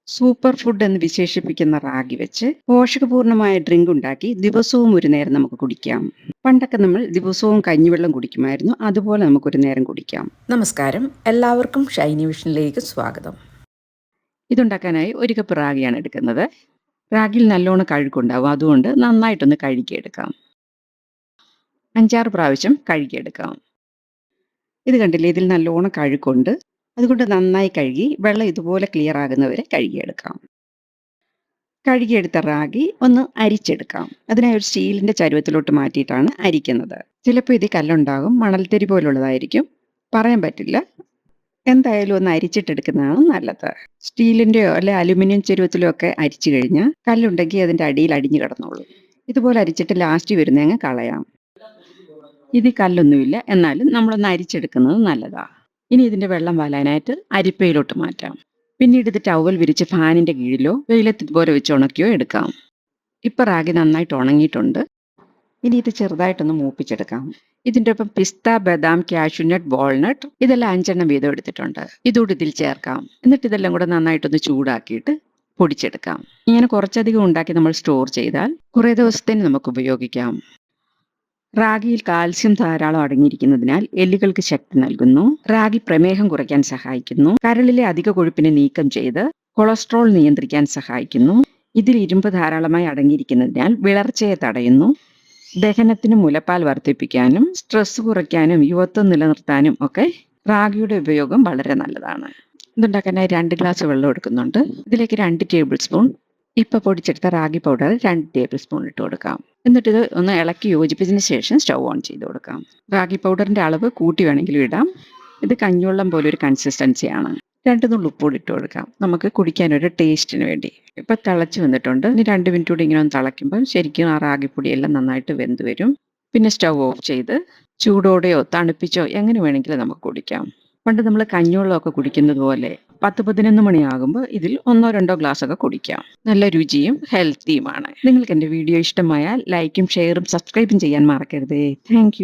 Super food എന്ന് വിശേഷിപ്പിക്കുന്ന റാഗി വെച്ച് പോഷകപൂർണമായ ഡ്രിങ്ക് ഉണ്ടാക്കി ദിവസവും ഒരു നേരം നമുക്ക് കുടിക്കാം. പണ്ടൊക്കെ നമ്മൾ ദിവസവും കഞ്ഞിവെള്ളം കുടിക്കുമായിരുന്നു. അതുപോലെ നമുക്കൊരു നേരം കുടിക്കാം. നമസ്കാരം, എല്ലാവർക്കും ഷൈനി വിഷനിലേക്ക് സ്വാഗതം. ഇതുണ്ടാക്കാനായി ഒരു കപ്പ് റാഗിയാണ് എടുക്കുന്നത്. റാഗിയിൽ നല്ലോണം കഴുക്കുണ്ടാവും. അതുകൊണ്ട് നന്നായിട്ടൊന്ന് കഴുകിയെടുക്കാം. 5-6 പ്രാവശ്യം കഴുകിയെടുക്കാം. ഇത് കണ്ടില്ലേ, ഇതിൽ നല്ലോണം കഴുക്കുണ്ട്. അതുകൊണ്ട് നന്നായി കഴുകി വെള്ളം ഇതുപോലെ ക്ലിയർ ആകുന്നവരെ കഴുകിയെടുക്കാം. കഴുകിയെടുത്ത റാഗി ഒന്ന് അരിച്ചെടുക്കാം. അതിനായി ഒരു സ്റ്റീലിന്റെ ചരുവത്തിലോട്ട് മാറ്റിയിട്ടാണ് അരിക്കുന്നത്. ചിലപ്പോൾ ഇത് കല്ലുണ്ടാകും, മണൽത്തരി പോലുള്ളതായിരിക്കും, പറയാൻ പറ്റില്ല. എന്തായാലും ഒന്ന് അരിച്ചിട്ടെടുക്കുന്നതാണ് നല്ലത്. സ്റ്റീലിന്റെയോ അല്ലെ അലുമിനിയം ചരുവത്തിലോ ഒക്കെ അരിച്ചു കഴിഞ്ഞാൽ കല്ലുണ്ടെങ്കിൽ അതിന്റെ അടിയിൽ അടിഞ്ഞു കിടന്നോളൂ. ഇതുപോലെ അരിച്ചിട്ട് ലാസ്റ്റ് വരുന്നങ്ങ് കളയാം. ഇത് കല്ലൊന്നുമില്ല, എന്നാലും നമ്മളൊന്ന് അരിച്ചെടുക്കുന്നത് നല്ലതാ. ഇനി ഇതിന്റെ വെള്ളം വാലാനായിട്ട് അരിപ്പയിലോട്ട് മാറ്റാം. പിന്നീട് ഇത് ടവൽ വിരിച്ച് ഫാനിന്റെ കീഴിലോ വെയിലത്ത് ഇതുപോലെ വെച്ച് ഉണക്കിയോ എടുക്കാം. ഇപ്പൊ റാഗി നന്നായിട്ട് ഉണങ്ങിയിട്ടുണ്ട്. ഇനി ഇത് ചെറുതായിട്ടൊന്ന് മൂപ്പിച്ചെടുക്കാം. ഇതിന്റെ ഒപ്പം പിസ്ത, ബദാം, കാഷ്യൂനട്ട്, വാൾനട്ട് ഇതെല്ലാം 5 വീതം എടുത്തിട്ടുണ്ട്. ഇതുകൂടി ഇതിൽ ചേർക്കാം. എന്നിട്ട് ഇതെല്ലാം കൂടെ നന്നായിട്ടൊന്ന് ചൂടാക്കിയിട്ട് പൊടിച്ചെടുക്കാം. ഇങ്ങനെ കുറച്ചധികം ഉണ്ടാക്കി നമ്മൾ സ്റ്റോർ ചെയ്താൽ കുറേ ദിവസത്തേന് നമുക്ക് ഉപയോഗിക്കാം. റാഗിയിൽ കാൽസ്യം ധാരാളം അടങ്ങിയിരിക്കുന്നതിനാൽ എല്ലുകൾക്ക് ശക്തി നൽകുന്നു. റാഗി പ്രമേഹം കുറയ്ക്കാൻ സഹായിക്കുന്നു. കരളിലെ അധിക കൊഴുപ്പിനെ നീക്കം ചെയ്ത് കൊളസ്ട്രോൾ നിയന്ത്രിക്കാൻ സഹായിക്കുന്നു. ഇതിൽ ഇരുമ്പ് ധാരാളമായി അടങ്ങിയിരിക്കുന്നതിനാൽ വിളർച്ചയെ തടയുന്നു. ദഹനത്തിനും മുലപ്പാൽ വർദ്ധിപ്പിക്കാനും സ്ട്രെസ് കുറയ്ക്കാനും യുവത്വം നിലനിർത്താനും ഒക്കെ റാഗിയുടെ ഉപയോഗം വളരെ നല്ലതാണ്. ഇതുണ്ടാക്കാനായി 2 ഗ്ലാസ് വെള്ളം എടുക്കുന്നുണ്ട്. ഇതിലേക്ക് 2 ടേബിൾ സ്പൂൺ ഇപ്പൊ പൊടിച്ചെടുത്ത റാഗി പൗഡർ 2 ടേബിൾ സ്പൂൺ ഇട്ട് കൊടുക്കാം. എന്നിട്ട് ഇത് ഒന്ന് ഇളക്കി യോജിപ്പിച്ചതിന് ശേഷം സ്റ്റൗ ഓൺ ചെയ്ത് കൊടുക്കാം. റാഗി പൗഡറിന്റെ അളവ് കൂട്ടി വേണമെങ്കിലും ഇടാം. ഇത് കഞ്ഞിവെള്ളം പോലെ ഒരു കൺസിസ്റ്റൻസിയാണ്. 2 നുള്ളി ഉപ്പൂടി ഇട്ട് കൊടുക്കാം, നമുക്ക് കുടിക്കാൻ ഒരു ടേസ്റ്റിന് വേണ്ടി. ഇപ്പൊ തിളച്ച് വന്നിട്ടുണ്ട്. ഇനി 2 മിനിറ്റ് കൂടി ഇങ്ങനെ ഒന്ന് തിളയ്ക്കുമ്പോൾ ശരിക്കും ആ റാഗിപ്പൊടിയെല്ലാം നന്നായിട്ട് വെന്ത് വരും. പിന്നെ സ്റ്റൗ ഓഫ് ചെയ്ത് ചൂടോടെയോ തണുപ്പിച്ചോ എങ്ങനെ വേണമെങ്കിലും നമുക്ക് കുടിക്കാം. പണ്ട് നമ്മൾ കഞ്ഞിവെള്ളമൊക്കെ കുടിക്കുന്നത് പോലെ 10-11 മണിയാകുമ്പോൾ ഇതിൽ 1-2 ഗ്ലാസ് ഒക്കെ കുടിക്കാം. നല്ല രുചിയും ഹെൽത്തിയുമാണ്. നിങ്ങൾക്ക് എൻ്റെ വീഡിയോ ഇഷ്ടമായാൽ ലൈക്കും ഷെയറും സബ്സ്ക്രൈബും ചെയ്യാൻ മറക്കരുതേ. താങ്ക്